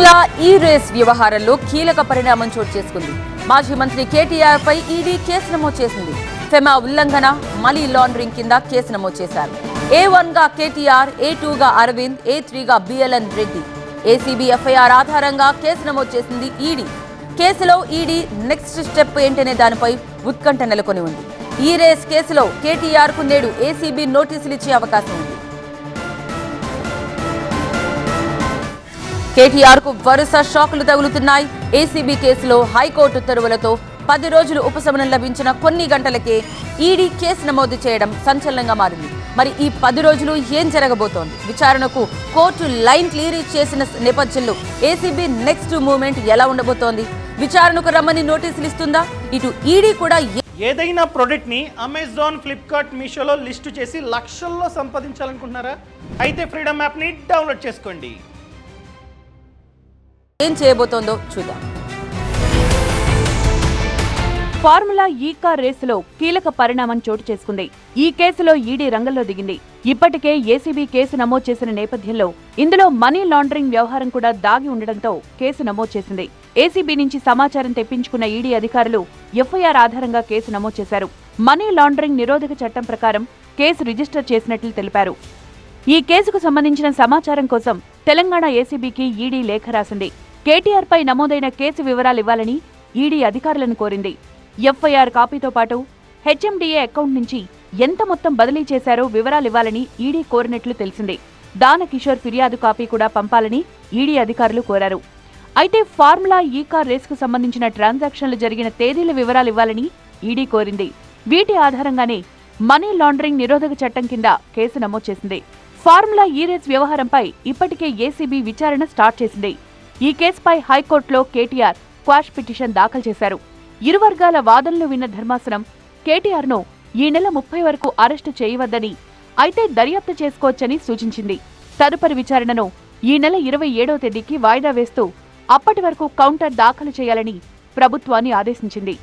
Formula ఈ race వ్యవహారంలో కీలక పరిణామం చోటు చేసుకుంది. మాజీ మంత్రి కేటీఆర్ పై ఈడీ కేసు నమోదు చేసింది. ఫెమా ఉల్లంఘన, మనీ లాండరింగ్ కింద కేసు నమోదు చేశారు. A1 గా కేటీఆర్, A2 గా అరవింద్, A3 గా బిఎల్ఎన్ రెడ్డి. ఏసీబీ ఎఫ్ఐఆర్ ఆధారంగా కేసు నమోదు చేసింది ఈడీ. కేసులో ఈడీ నెక్స్ట్ స్టెప్ ఏంటనే దానిపై ఉత్కంఠ నెలకొని ఉంది. ఈ రేస్ కేసులో కేటీఆర్ కు నేడు ఏసీబీ నోటీసులు ఇచ్చే అవకాశం ఉంది. కేటీఆర్ కు వరుస షాకులు తగులుతున్నాయి. ఏసీబీ కేసులో హైకోర్టు ఉత్తర్వులతో 10 రోజులు ఉపశమనం లభించిన కొన్ని గంటలకే ఈడీ కేసు నమోదు చేయడం సంచలనంగా మారింది. మరి ఈ 10 రోజులు ఏం జరగబోతోంది? విచారణకు కోర్టు లైన్ క్లియర్ చేసిన నేపథ్యంలో ఏసీబీ నెక్స్ట్ మూవ్మెంట్ ఎలా ఉండబోతోంది? విచారణకు రమ్మని నోటీసులు ఇస్తుందా? ఇటు ఈడీ కూడా ఏదైనా ప్రొడక్ట్ ని అమెజాన్, ఫ్లిప్కార్ట్, మీషోలో లిస్టు చేసి లక్షల్లో సంపాదించాలనుకుంటున్నారా? అయితే ఫ్రీడమ్ యాప్ ని డౌన్లోడ్ చేసుకోండి. ఏం చేయబోతోందో చూద్దాం. ఫార్ములా ఈ కార్ రేసులో కీలక పరిణామం చోటు చేసుకుంది. ఈ కేసులో ఈడీ రంగంలో దిగింది. ఇప్పటికే ఏసీబీ కేసు నమోదు చేసిన నేపథ్యంలో ఇందులో మనీ లాండరింగ్ వ్యవహారం కూడా దాగి ఉండడంతో కేసు నమోదు చేసింది. ఏసీబీ నుంచి సమాచారం తెప్పించుకున్న ఈడీ అధికారులు ఎఫ్ఐఆర్ ఆధారంగా కేసు నమోదు చేశారు. మనీ లాండరింగ్ నిరోధక చట్టం ప్రకారం కేసు రిజిస్టర్ చేసినట్లు తెలిపారు. ఈ కేసుకు సంబంధించిన సమాచారం కోసం తెలంగాణ ఏసీబీకి ఈడీ లేఖ రాసింది. కేటీఆర్ పై నమోదైన కేసు వివరాలు ఇవ్వాలని ఈడీ అధికారులను కోరింది. ఎఫ్ఐఆర్ కాపీతో పాటు హెచ్ఎండిఏ అకౌంట్ నుంచి ఎంత మొత్తం బదిలీ చేశారో వివరాలు ఇవ్వాలని ఈడీ కోరినట్లు తెలిసింది. దానకిషోర్ ఫిర్యాదు కాపీ కూడా పంపాలని ఈడీ అధికారులు కోరారు. అయితే ఫార్ములా ఈ కార్ రేసుకు సంబంధించిన ట్రాన్సాక్షన్లు జరిగిన తేదీల వివరాలు ఇవ్వాలని ఈడీ కోరింది. వీటి ఆధారంగానే మనీ లాండరింగ్ నిరోధక చట్టం కింద కేసు నమోదు చేసింది. ఫార్ములా ఈ రేస్ వ్యవహారంపై ఇప్పటికే ఏసీబీ విచారణ స్టార్ట్ చేసింది. ఈ కేసుపై హైకోర్టులో కేటీఆర్ క్వాష్ పిటిషన్ దాఖలు చేశారు. ఇరు వర్గాల వాదనలు విన్న ధర్మాసనం కేటీఆర్ను ఈ నెల 30 వరకు అరెస్టు చేయవద్దని, అయితే దర్యాప్తు చేసుకోవచ్చని సూచించింది. తదుపరి విచారణను ఈ నెల 27వ తేదీకి వాయిదా వేస్తూ అప్పటి వరకు కౌంటర్ దాఖలు చేయాలని ప్రభుత్వాన్ని ఆదేశించింది.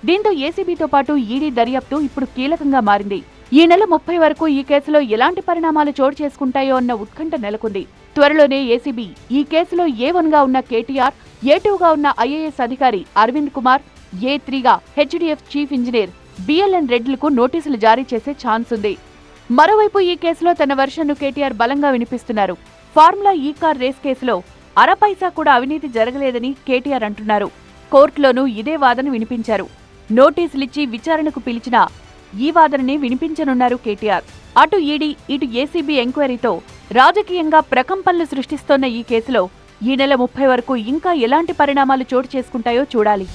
దీంతో ఏసీబీతో పాటు ఈడీ దర్యాప్తు ఇప్పుడు కీలకంగా మారింది. ఈ నెల 30 వరకు ఈ కేసులో ఎలాంటి పరిణామాలు చోటు చేసుకుంటాయో అన్న ఉత్కంఠ నెలకొంది. త్వరలోనే ఏసీబీ ఈ కేసులో A1 గా ఉన్న కేటీఆర్, A2 గా ఉన్న ఐఏఎస్ అధికారి అరవింద్ కుమార్, A3 గా హెచ్డీఎఫ్ చీఫ్ ఇంజనీర్ బిఎల్ఎన్ రెడ్డిలకు నోటీసులు జారీ చేసే ఛాన్స్ ఉంది. మరోవైపు ఈ కేసులో తన వర్షన్ను కేటీఆర్ బలంగా వినిపిస్తున్నారు. ఫార్ములా ఈ కార్ రేస్ కేసులో అరపైసా కూడా అవినీతి జరగలేదని కేటీఆర్ అంటున్నారు. కోర్టులోనూ ఇదే వాదన వినిపించారు. నోటీసులిచ్చి విచారణకు పిలిచినా ఈ వాదననే వినిపించనున్నారు కేటీఆర్. అటు ఈడీ, ఇటు ఏసీబీ ఎంక్వైరీతో రాజకీయంగా ప్రకంపనలు సృష్టిస్తోన్న ఈ కేసులో ఈ నెల 30 వరకు ఇంకా ఎలాంటి పరిణామాలు చోటు చేసుకుంటాయో చూడాలి.